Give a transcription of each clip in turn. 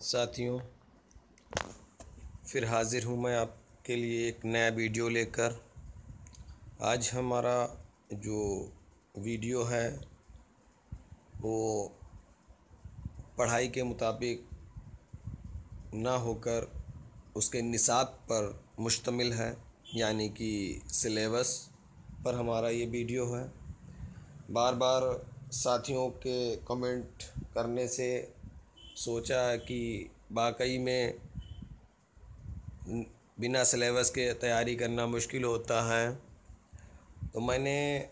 साथियों, फिर हाज़िर हूँ मैं आपके लिए एक नया वीडियो लेकर। आज हमारा जो वीडियो है वो पढ़ाई के मुताबिक ना होकर उसके निसाब पर मुश्तमिल है, यानी कि सिलेबस पर हमारा ये वीडियो है। बार बार साथियों के कमेंट करने से सोचा कि वाकई में बिना सिलेबस के तैयारी करना मुश्किल होता है। तो मैंने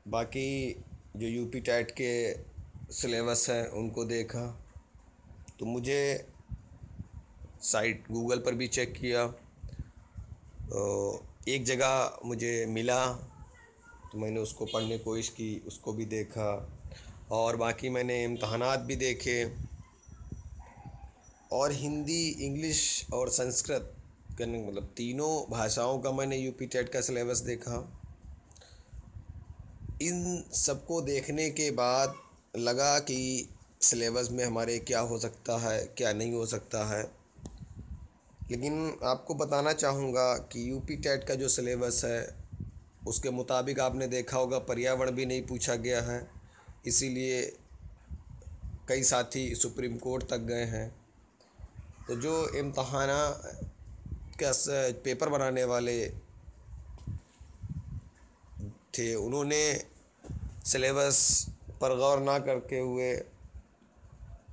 बाकी जो यूपी टेट के सिलेबस हैं उनको देखा, तो मुझे साइट गूगल पर भी चेक किया, तो एक जगह मुझे मिला तो मैंने उसको पढ़ने की कोशिश की, उसको भी देखा और बाकी मैंने इम्तहानात भी देखे और हिंदी, इंग्लिश और संस्कृत करने मतलब तीनों भाषाओं का मैंने यूपी टेट का सिलेबस देखा। इन सबको देखने के बाद लगा कि सिलेबस में हमारे क्या हो सकता है, क्या नहीं हो सकता है। लेकिन आपको बताना चाहूँगा कि यूपी टेट का जो सिलेबस है उसके मुताबिक आपने देखा होगा पर्यावरण भी नहीं पूछा गया है, इसीलिए कई साथी सुप्रीम कोर्ट तक गए हैं। तो जो इम्तहाना का पेपर बनाने वाले थे उन्होंने सिलेबस पर गौर ना करके हुए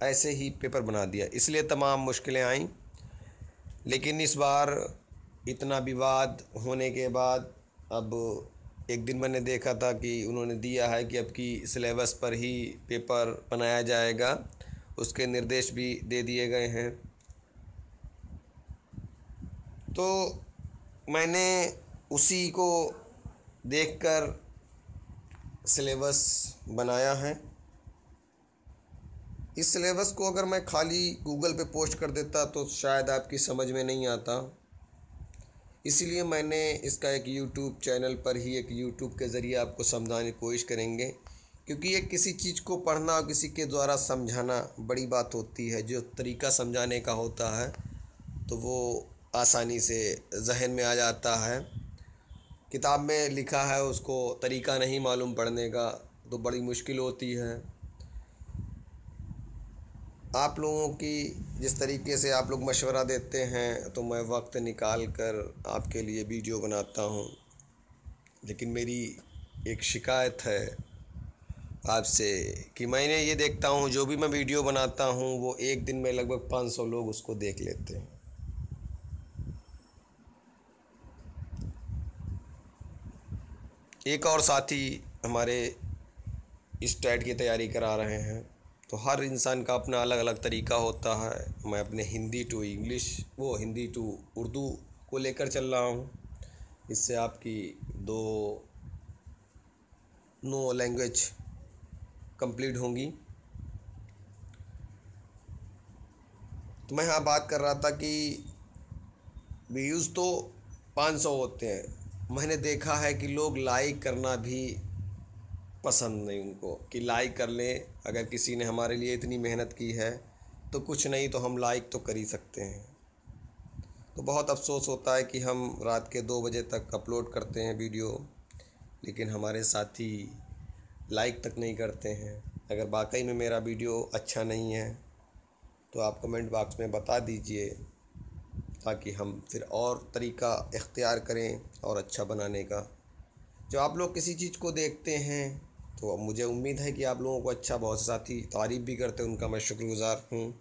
ऐसे ही पेपर बना दिया, इसलिए तमाम मुश्किलें आईं। लेकिन इस बार इतना विवाद होने के बाद अब एक दिन मैंने देखा था कि उन्होंने दिया है कि अब की सिलेबस पर ही पेपर बनाया जाएगा, उसके निर्देश भी दे दिए गए हैं। तो मैंने उसी को देखकर सिलेबस बनाया है। इस सिलेबस को अगर मैं खाली गूगल पे पोस्ट कर देता तो शायद आपकी समझ में नहीं आता, इसीलिए मैंने इसका एक यूट्यूब चैनल पर ही एक यूट्यूब के ज़रिए आपको समझाने की कोशिश करेंगे, क्योंकि ये किसी चीज़ को पढ़ना और किसी के द्वारा समझाना बड़ी बात होती है। जो तरीका समझाने का होता है तो वो आसानी से जहन में आ जाता है। किताब में लिखा है उसको तरीका नहीं मालूम पढ़ने का तो बड़ी मुश्किल होती है। आप लोगों की जिस तरीके से आप लोग मशवरा देते हैं तो मैं वक्त निकाल कर आपके लिए वीडियो बनाता हूँ। लेकिन मेरी एक शिकायत है आपसे कि मैंने ये देखता हूँ जो भी मैं वीडियो बनाता हूँ वो एक दिन में लगभग 500 लोग उसको देख लेते हैं। एक और साथी हमारे इस टेट की तैयारी करा रहे हैं, तो हर इंसान का अपना अलग अलग तरीका होता है। मैं अपने Hindi to English Hindi to Urdu को लेकर चल रहा हूँ, इससे आपकी दो लैंग्वेज कंप्लीट होंगी। तो मैं यहाँ बात कर रहा था कि व्यूज़ तो 500 होते हैं, मैंने देखा है कि लोग लाइक करना भी पसंद नहीं उनको, कि लाइक कर लें। अगर किसी ने हमारे लिए इतनी मेहनत की है तो कुछ नहीं तो हम लाइक तो कर ही सकते हैं। तो बहुत अफसोस होता है कि हम रात के 2 बजे तक अपलोड करते हैं वीडियो, लेकिन हमारे साथी लाइक तक नहीं करते हैं। अगर वाकई में मेरा वीडियो अच्छा नहीं है तो आप कमेंट बॉक्स में बता दीजिए, ताकि हम फिर और तरीका इख्तियार करें और अच्छा बनाने का। जो आप लोग किसी चीज़ को देखते हैं तो मुझे उम्मीद है कि आप लोगों को अच्छा, बहुत से साथी तारीफ़ भी करते हैं, उनका मैं शुक्रगुज़ार हूँ।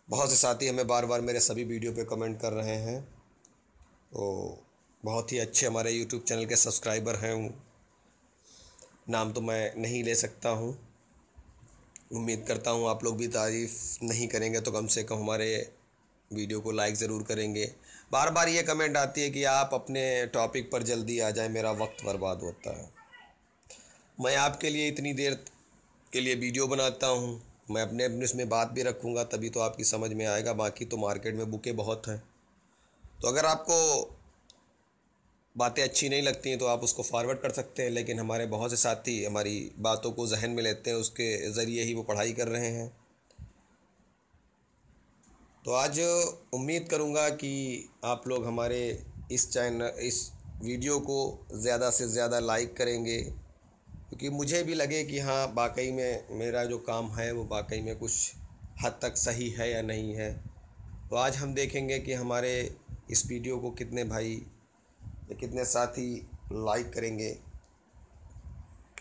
बहुत से साथी हमें बार बार मेरे सभी वीडियो पे कमेंट कर रहे हैं, तो बहुत ही अच्छे हमारे यूट्यूब चैनल के सब्सक्राइबर हैं। नाम तो मैं नहीं ले सकता हूँ, उम्मीद करता हूँ आप लोग भी तारीफ़ नहीं करेंगे तो कम से कम हमारे वीडियो को लाइक ज़रूर करेंगे। बार बार ये कमेंट आती है कि आप अपने टॉपिक पर जल्दी आ जाएं, मेरा वक्त बर्बाद होता है। मैं आपके लिए इतनी देर के लिए वीडियो बनाता हूँ, मैं अपने इसमें बात भी रखूँगा तभी तो आपकी समझ में आएगा। बाकी तो मार्केट में बुकें बहुत हैं, तो अगर आपको बातें अच्छी नहीं लगती हैं तो आप उसको फॉरवर्ड कर सकते हैं। लेकिन हमारे बहुत से साथी हमारी बातों को जहन में लेते हैं, उसके ज़रिए ही वो पढ़ाई कर रहे हैं। तो आज उम्मीद करूँगा कि आप लोग हमारे इस वीडियो को ज़्यादा से ज़्यादा लाइक करेंगे, क्योंकि मुझे भी लगे कि हाँ वाकई में मेरा जो काम है वो वाकई में कुछ हद तक सही है या नहीं है। तो आज हम देखेंगे कि हमारे इस वीडियो को कितने भाई या कितने साथी लाइक करेंगे।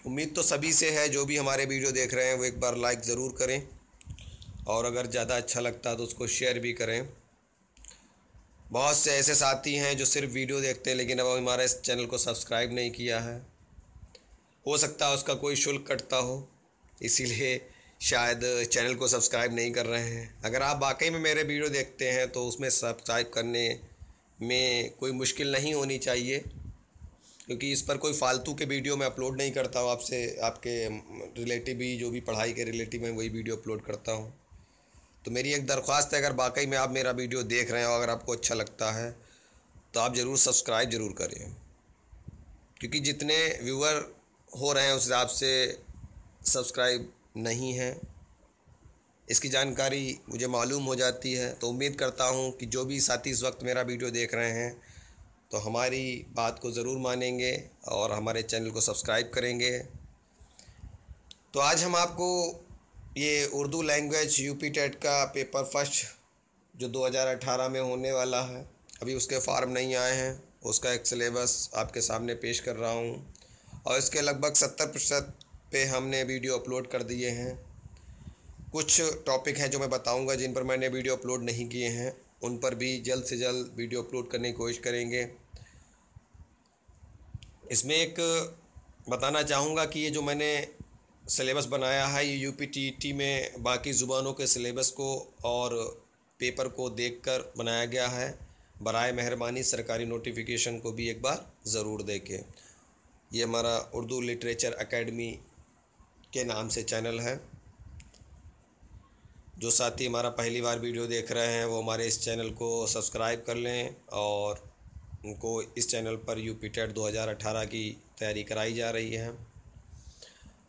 उम्मीद तो सभी से है, जो भी हमारे वीडियो देख रहे हैं वो एक बार लाइक ज़रूर करें, और अगर ज़्यादा अच्छा लगता है तो उसको शेयर भी करें। बहुत से ऐसे साथी हैं जो सिर्फ वीडियो देखते हैं लेकिन अब हमारे इस चैनल को सब्सक्राइब नहीं किया है। हो सकता है उसका कोई शुल्क कटता हो, इसीलिए शायद चैनल को सब्सक्राइब नहीं कर रहे हैं। अगर आप वाकई में मेरे वीडियो देखते हैं तो उसमें सब्सक्राइब करने में कोई मुश्किल नहीं होनी चाहिए, क्योंकि इस पर कोई फालतू के वीडियो मैं अपलोड नहीं करता हूँ। आपसे आपके रिलेटिव भी, जो भी पढ़ाई के रिलेटिव हैं, वही वीडियो अपलोड करता हूँ। तो मेरी एक दरख्वास्त है, अगर वाकई में आप मेरा वीडियो देख रहे हैं और अगर आपको अच्छा लगता है तो आप ज़रूर सब्सक्राइब ज़रूर करें, क्योंकि जितने व्यूअर हो रहे हैं उस हिसाब से सब्सक्राइब नहीं है, इसकी जानकारी मुझे मालूम हो जाती है। तो उम्मीद करता हूँ कि जो भी साथी इस वक्त मेरा वीडियो देख रहे हैं तो हमारी बात को ज़रूर मानेंगे और हमारे चैनल को सब्सक्राइब करेंगे। तो आज हम आपको ये उर्दू लैंग्वेज यूपी टेट का पेपर फर्स्ट जो 2018 में होने वाला है, अभी उसके फार्म नहीं आए हैं, उसका एक सिलेबस आपके सामने पेश कर रहा हूँ, और इसके लगभग 70% पे हमने वीडियो अपलोड कर दिए हैं। कुछ टॉपिक हैं जो मैं बताऊंगा जिन पर मैंने वीडियो अपलोड नहीं किए हैं, उन पर भी जल्द से जल्द वीडियो अपलोड करने की कोशिश करेंगे। इसमें एक बताना चाहूँगा कि ये जो मैंने सिलेबस बनाया है ये यूपीटीटी में बाकी ज़ुबानों के सिलेबस को और पेपर को देखकर बनाया गया है। बराए मेहरबानी सरकारी नोटिफिकेशन को भी एक बार ज़रूर देखें। ये हमारा उर्दू लिटरेचर एकेडमी के नाम से चैनल है। जो साथी हमारा पहली बार वीडियो देख रहे हैं वो हमारे इस चैनल को सब्सक्राइब कर लें, और उनको इस चैनल पर यूपी टेट 2018 की तैयारी कराई जा रही है।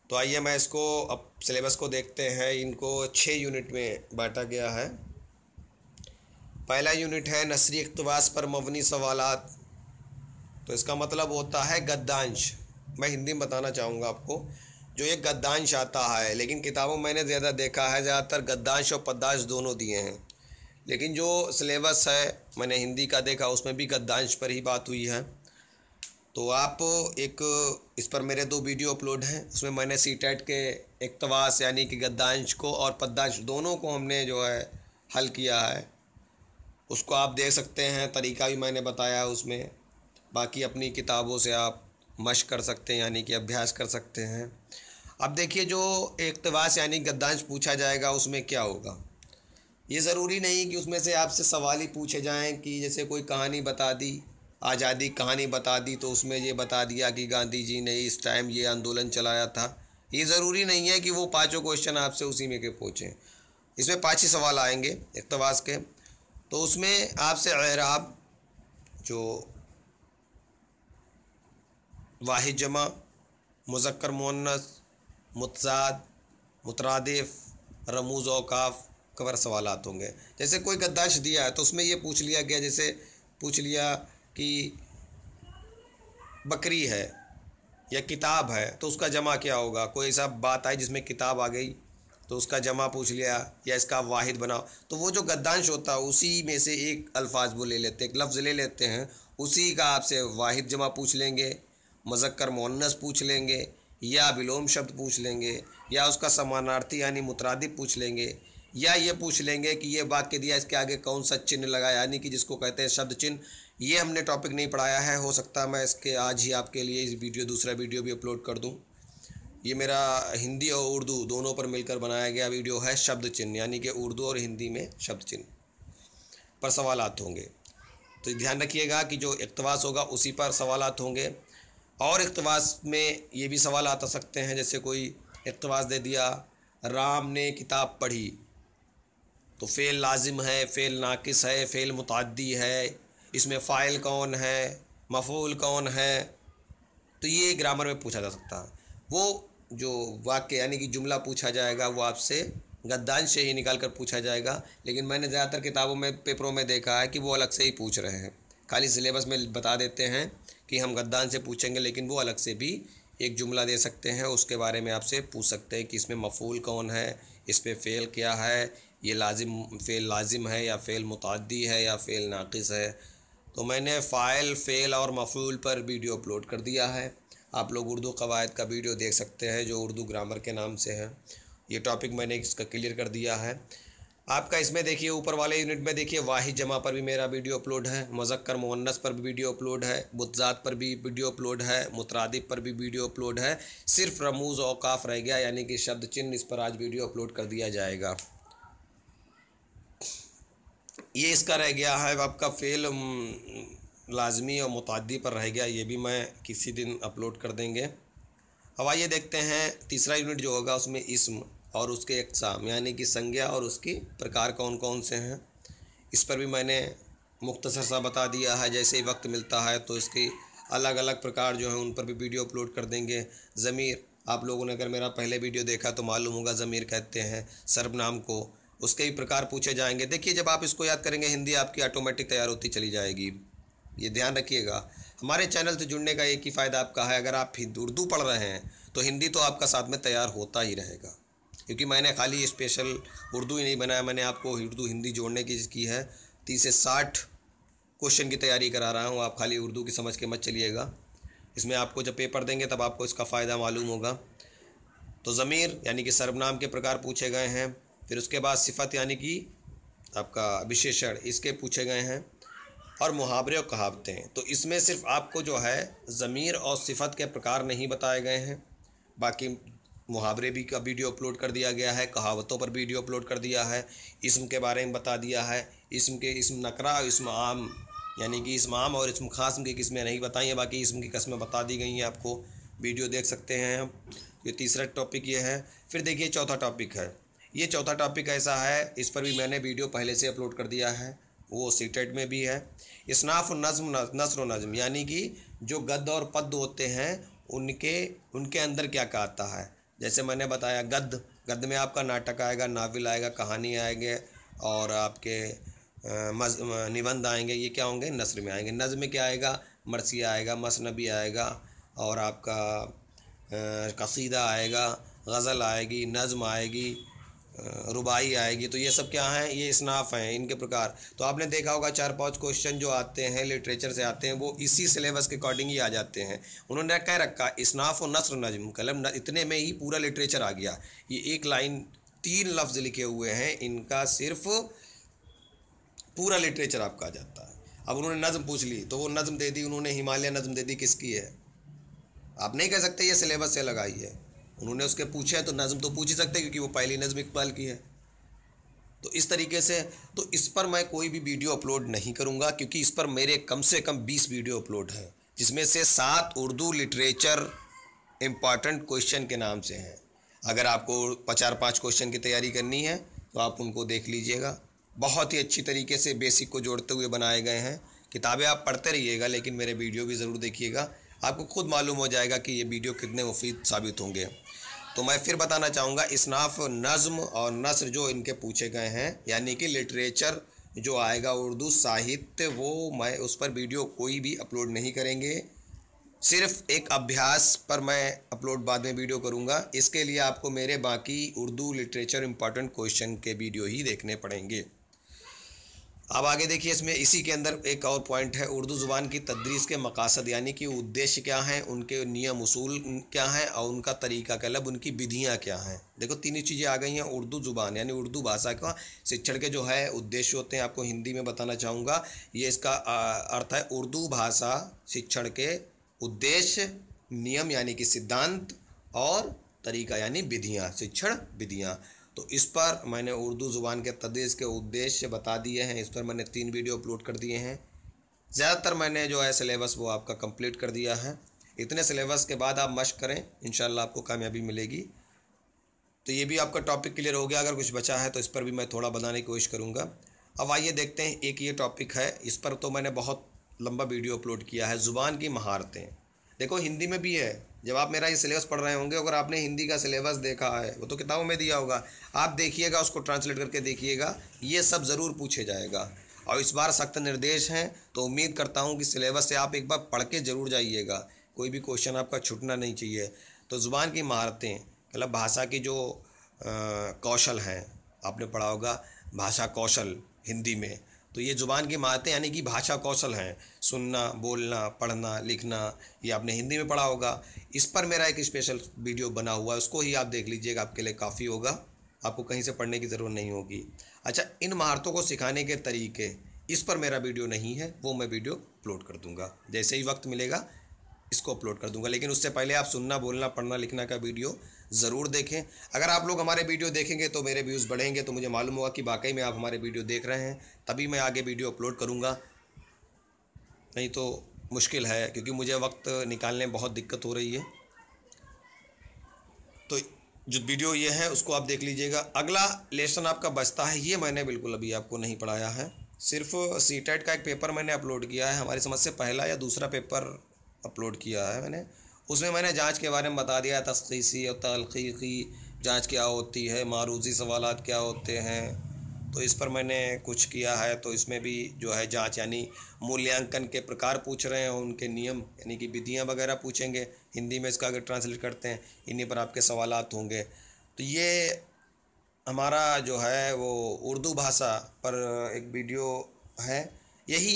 तो आइए मैं इसको अब सिलेबस को देखते हैं। इनको 6 यूनिट में बांटा गया है। पहला यूनिट है नसरी इक़्तिबास पर मबनी सवालात। तो इसका मतलब होता है गद्यांश। मैं हिंदी में बताना चाहूँगा आपको। जो एक गद्यांश आता है, लेकिन किताबों में मैंने ज़्यादा देखा है ज़्यादातर गद्यांश और पद्यांश दोनों दिए हैं, लेकिन जो सिलेबस है मैंने हिंदी का देखा उसमें भी गद्यांश पर ही बात हुई है। तो आप इस पर मेरे 2 वीडियो अपलोड हैं, उसमें मैंने सीटेट के इक़्तिबास यानी कि गद्यांश को और पद्यांश दोनों को हमने जो है हल किया है। उसको आप देख सकते हैं, तरीका भी मैंने बताया है उसमें। बाकी अपनी किताबों से आप मशक़ कर सकते हैं, यानी कि अभ्यास कर सकते हैं। अब देखिए, जो इक़्तिबास यानी गद्यांश पूछा जाएगा उसमें क्या होगा। ये ज़रूरी नहीं कि उसमें से आपसे सवाल ही पूछे जाएं कि जैसे कोई कहानी बता दी, आज़ादी कहानी बता दी, तो उसमें ये बता दिया कि गांधी जी ने इस टाइम ये आंदोलन चलाया था। ये ज़रूरी नहीं है कि वो 5 क्वेश्चन आपसे उसी में के पूछें। इसमें 5 ही सवाल आएंगे इक़्तिबास के। तो उसमें आपसे एराब, जो वाहिद जमा, मुज़क्कर मुअन्नस, मुतज़ाद, मुतरादिफ़, रमूज़ औक़ाफ़ कवर सवालात होंगे। जैसे कोई गद्यांश दिया है तो उसमें ये पूछ लिया गया, जैसे पूछ लिया कि बकरी है या किताब है तो उसका जमा क्या होगा। कोई ऐसा बात आई जिसमें किताब आ गई तो उसका जमा पूछ लिया, या इसका वाहिद बनाओ। तो वो जो गद्यांश होता है उसी में से एक अल्फाज वो ले लेते हैं, एक लफ्ज़ ले लेते हैं, उसी का आपसे वाहिद जमा पूछ लेंगे, मुज़क्कर मुअन्नस पूछ लेंगे, या विलोम शब्द पूछ लेंगे, या उसका समानार्थी यानी मुतरादिफ पूछ लेंगे, या ये पूछ लेंगे कि ये वाक्य दिया इसके आगे कौन सा चिन्ह लगा, यानी कि जिसको कहते हैं शब्द चिन्ह। ये हमने टॉपिक नहीं पढ़ाया है, हो सकता है मैं इसके आज ही आपके लिए इस दूसरा वीडियो भी अपलोड कर दूं। ये मेरा हिंदी और उर्दू दोनों पर मिलकर बनाया गया वीडियो है शब्द चिन्ह, यानी कि उर्दू और हिंदी में शब्द चिन्ह पर सवालात होंगे। तो ध्यान रखिएगा कि जो इक़्तिबास होगा उसी पर सवालात होंगे। और इक़्तिबास में ये भी सवाल आ सकते हैं, जैसे कोई इक़्तिबास दे दिया राम ने किताब पढ़ी, तो फ़ेल लाजिम है, फ़ेल नाकिस है, फ़ेल मुतअद्दी है, इसमें फ़ाइल कौन है, मफ़ऊल कौन है। तो ये ग्रामर में पूछा जा सकता है। वो जो वाक्य यानी कि जुमला पूछा जाएगा वो आपसे गद्दांश से ही निकाल कर पूछा जाएगा, लेकिन मैंने ज़्यादातर किताबों में, पेपरों में देखा है कि वो अलग से ही पूछ रहे हैं। खाली सिलेबस में बता देते हैं कि हम गद्दांश से पूछेंगे, लेकिन वो अलग से भी एक जुमला दे सकते हैं, उसके बारे में आपसे पूछ सकते हैं कि इसमें मफ़ूल कौन है, इस पर फ़ेल क्या है, ये लाजिम फ़ेल लाजिम है या फ़ेल मुताद्दी है या फ़ेल नाक़िस है। तो मैंने फ़ाइल, फ़ेल और मफ़ूल पर वीडियो अपलोड कर दिया है। आप लोग उर्दू क़वायद का वीडियो देख सकते हैं जो उर्दू ग्रामर के नाम से है। ये टॉपिक मैंने इसका क्लियर कर दिया है आपका। इसमें देखिए ऊपर वाले यूनिट में देखिए वाहिद जमा पर भी मेरा वीडियो अपलोड है, मुज़क्कर मुअन्नस पर भी वीडियो अपलोड है, बुतज़ात पर भी वीडियो अपलोड है, मुतरादिफ पर भी वीडियो अपलोड है। सिर्फ रमूज़ औक़ाफ़ रह गया, यानी कि शब्द चिन्ह, इस पर आज वीडियो अपलोड कर दिया जाएगा। ये इसका रह गया है आपका फ़ेल लाज़मी और मुताद्दी पर रह गया, ये भी मैं किसी दिन अपलोड कर देंगे। अब आइए देखते हैं तीसरा यूनिट जो होगा उसमें इस्म और उसके अक़साम, यानी कि संज्ञा और उसके प्रकार कौन कौन से हैं, इस पर भी मैंने मुख्तसर सा बता दिया है। जैसे ही वक्त मिलता है तो इसकी अलग अलग प्रकार जो हैं उन पर भी वीडियो अपलोड कर देंगे। ज़मीर, आप लोगों ने अगर मेरा पहले वीडियो देखा तो मालूम होगा ज़मीर कहते हैं सर्वनाम को, उसके ही प्रकार पूछे जाएंगे। देखिए जब आप इसको याद करेंगे हिंदी आपकी ऑटोमेटिक तैयार होती चली जाएगी, ये ध्यान रखिएगा। हमारे चैनल से जुड़ने का एक ही फ़ायदा आपका है, अगर आप उर्दू पढ़ रहे हैं तो हिंदी तो आपका साथ में तैयार होता ही रहेगा, क्योंकि मैंने खाली स्पेशल उर्दू ही नहीं बनाया, मैंने आपको उर्दू हिंदी जोड़ने की है। 30 से 60 क्वेश्चन की तैयारी करा रहा हूँ, आप खाली उर्दू की समझ के मत चलिएगा। इसमें आपको जब पेपर देंगे तब आपको इसका फ़ायदा मालूम होगा। तो ज़मीर यानी कि सर्वनाम के प्रकार पूछे गए हैं, फिर उसके बाद सिफ़त यानी कि आपका विशेषण, इसके पूछे गए हैं, और मुहावरे और कहावतें। तो इसमें सिर्फ आपको जो है ज़मीर और सिफ़त के प्रकार नहीं बताए गए हैं, बाकी मुहावरे भी का वीडियो अपलोड कर दिया गया है, कहावतों पर वीडियो अपलोड कर दिया है, इस्म के बारे में बता दिया है। इस्म नकरा और इस्म आम, यानी कि इस्म आम और इस्म ख़ास की किस्में नहीं बताई हैं, बाकी इस्म की किस्में बता दी गई हैं, आपको वीडियो देख सकते हैं हम। ये तीसरा टॉपिक ये है। फिर देखिए चौथा टॉपिक है, ये चौथा टॉपिक ऐसा है, इस पर भी मैंने वीडियो पहले से अपलोड कर दिया है, वो सीटेट में भी है। इसनाफ़ नज़्म, नस्र व नज़्म, यानी कि जो गद्य और पद्य होते हैं उनके अंदर क्या क्या आता है। जैसे मैंने बताया गद्य में आपका नाटक आएगा, नावल आएगा, कहानी आएंगे और आपके निबंध आएंगे, ये क्या होंगे, नस्र में आएंगे। नज़्म में क्या आएगा, मरसिया आएगा, मसनबी आएगा, और आपका कसीदा आएगा, गज़ल आएगी, नज़्म आएगी, रुबाई आएगी। तो ये सब क्या हैं, ये इसनाफ़ हैं, इनके प्रकार। तो आपने देखा होगा 4-5 क्वेश्चन जो आते हैं लिटरेचर से आते हैं वो इसी सिलेबस के अकॉर्डिंग ही आ जाते हैं। उन्होंने कह रखा इसनाफ़ और नस्र नज़्म कलम, इतने में ही पूरा लिटरेचर आ गया। ये एक लाइन 3 लफ्ज़ लिखे हुए हैं, इनका सिर्फ पूरा लिटरेचर आपका आ जाता है। अब उन्होंने नज़्म पूछ ली तो वो नज़्म दे दी, उन्होंने हिमालय नज़्म दे दी, किसकी है, आप नहीं कह सकते ये सिलेबस से लगाई है। उन्होंने उसके पूछे तो नज़्म तो पूछ ही सकते क्योंकि वो पहली नज़्म इकबाल की है। तो इस तरीके से, तो इस पर मैं कोई भी वीडियो अपलोड नहीं करूँगा, क्योंकि इस पर मेरे कम से कम 20 वीडियो अपलोड हैं, जिसमें से 7 उर्दू लिटरेचर इम्पॉर्टेंट क्वेश्चन के नाम से हैं। अगर आपको 4-5 क्वेश्चन की तैयारी करनी है तो आप उनको देख लीजिएगा, बहुत ही अच्छी तरीके से बेसिक को जोड़ते हुए बनाए गए हैं। किताबें आप पढ़ते रहिएगा, लेकिन मेरे वीडियो भी ज़रूर देखिएगा, आपको खुद मालूम हो जाएगा कि ये वीडियो कितने मुफीद साबित होंगे। तो मैं फिर बताना चाहूँगा, इसनाफ़, नज़्म और नस्र जो इनके पूछे गए हैं, यानी कि लिटरेचर जो आएगा उर्दू साहित्य, वो मैं उस पर वीडियो कोई भी अपलोड नहीं करेंगे। सिर्फ एक अभ्यास पर मैं अपलोड बाद में वीडियो करूँगा। इसके लिए आपको मेरे बाकी उर्दू लिटरेचर इम्पॉर्टेंट क्वेश्चन के वीडियो ही देखने पड़ेंगे। अब आगे देखिए, इसमें इसी के अंदर एक और पॉइंट है, उर्दू ज़ुबान की तदरीस के मकासद, यानी कि उद्देश्य क्या हैं, उनके नियम उसूल क्या हैं और उनका तरीका कलब, उनकी विधियां क्या हैं। देखो 3 ही चीज़ें आ गई हैं। उर्दू ज़ुबान यानी उर्दू भाषा का शिक्षण के जो है उद्देश्य होते हैं, आपको हिंदी में बताना चाहूँगा। ये इसका अर्थ है उर्दू भाषा शिक्षण के उद्देश्य, नियम यानी कि सिद्धांत, और तरीका यानी विधियाँ, शिक्षण विधियाँ। तो इस पर मैंने उर्दू ज़ुबान के तदरीस के उद्देश्य बता दिए हैं। इस पर मैंने 3 वीडियो अपलोड कर दिए हैं। ज़्यादातर मैंने जो है सिलेबस वो आपका कंप्लीट कर दिया है। इतने सिलेबस के बाद आप मशक़ करें, इंशाल्लाह आपको कामयाबी मिलेगी। तो ये भी आपका टॉपिक क्लियर हो गया। अगर कुछ बचा है तो इस पर भी मैं थोड़ा बताने की कोशिश करूँगा। अब आइए देखते हैं, एक ये टॉपिक है, इस पर तो मैंने बहुत लंबा वीडियो अपलोड किया है, ज़ुबान की महारतें। देखो हिंदी में भी है। जब आप मेरा ये सिलेबस पढ़ रहे होंगे, अगर आपने हिंदी का सिलेबस देखा है, वो तो किताबों में दिया होगा, आप देखिएगा, उसको ट्रांसलेट करके देखिएगा, ये सब ज़रूर पूछे जाएगा। और इस बार सख्त निर्देश हैं, तो उम्मीद करता हूँ कि सिलेबस से आप एक बार पढ़ के ज़रूर जाइएगा, कोई भी क्वेश्चन आपका छूटना नहीं चाहिए। तो ज़ुबान की महारतें मतलब भाषा की जो कौशल हैं, आपने पढ़ा होगा भाषा कौशल हिंदी में, तो ये ज़ुबान की महारतें यानी कि भाषा कौशल हैं, सुनना, बोलना, पढ़ना, लिखना, ये आपने हिंदी में पढ़ा होगा। इस पर मेरा एक स्पेशल वीडियो बना हुआ है, उसको ही आप देख लीजिएगा, आपके लिए काफ़ी होगा, आपको कहीं से पढ़ने की ज़रूरत नहीं होगी। अच्छा, इन महारतों को सिखाने के तरीके, इस पर मेरा वीडियो नहीं है, वो मैं वीडियो अपलोड कर दूंगा, जैसे ही वक्त मिलेगा इसको अपलोड कर दूंगा। लेकिन उससे पहले आप सुनना, बोलना, पढ़ना, लिखना का वीडियो ज़रूर देखें। अगर आप लोग हमारे वीडियो देखेंगे तो मेरे व्यूज़ बढ़ेंगे, तो मुझे मालूम होगा कि वाकई में आप हमारे वीडियो देख रहे हैं, तभी मैं आगे वीडियो अपलोड करूँगा, नहीं तो मुश्किल है, क्योंकि मुझे वक्त निकालने में बहुत दिक्कत हो रही है। तो जो वीडियो ये है उसको आप देख लीजिएगा। अगला लेसन आपका बचता है, ये मैंने बिल्कुल अभी आपको नहीं पढ़ाया है, सिर्फ सीटेट का एक पेपर मैंने अपलोड किया है, हमारी समझ से पहला या दूसरा पेपर अपलोड किया है मैंने। उसमें मैंने जांच के बारे में बता दिया है, तशख़ीसी और तहक़ीक़ी जांच क्या होती है, मारूज़ी सवालात क्या होते हैं, तो इस पर मैंने कुछ किया है। तो इसमें भी जो है जांच यानी मूल्यांकन के प्रकार पूछ रहे हैं, उनके नियम यानी कि विधियाँ वगैरह पूछेंगे, हिंदी में इसका अगर ट्रांसलेट करते हैं, इन्हीं पर आपके सवालात होंगे। तो ये हमारा जो है वो उर्दू भाषा पर एक वीडियो है। यही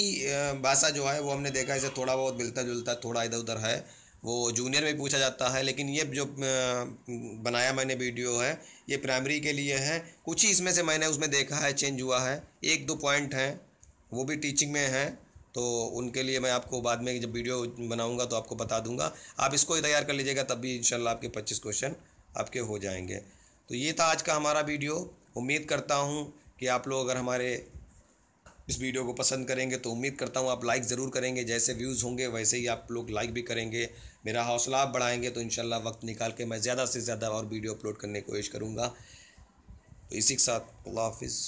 भाषा जो है वो हमने देखा इसे थोड़ा बहुत मिलता जुलता, थोड़ा इधर उधर है, वो जूनियर में पूछा जाता है, लेकिन ये जो बनाया मैंने वीडियो है, ये प्राइमरी के लिए है। कुछ ही इसमें से मैंने उसमें देखा है चेंज हुआ है, एक दो पॉइंट हैं वो भी टीचिंग में हैं, तो उनके लिए मैं आपको बाद में जब वीडियो बनाऊंगा तो आपको बता दूंगा। आप इसको ही तैयार कर लीजिएगा, तब भी इंशाल्लाह आपके 25 क्वेश्चन आपके हो जाएंगे। तो ये था आज का हमारा वीडियो। उम्मीद करता हूँ कि आप लोग अगर हमारे इस वीडियो को पसंद करेंगे तो उम्मीद करता हूँ आप लाइक ज़रूर करेंगे, जैसे व्यूज़ होंगे वैसे ही आप लोग लाइक भी करेंगे, मेरा हौसला आप बढ़ाएंगे, तो इंशाल्लाह वक्त निकाल के मैं ज़्यादा से ज़्यादा और वीडियो अपलोड करने की कोशिश करूँगा। तो इसी के साथ अल्लाह हाफिज़।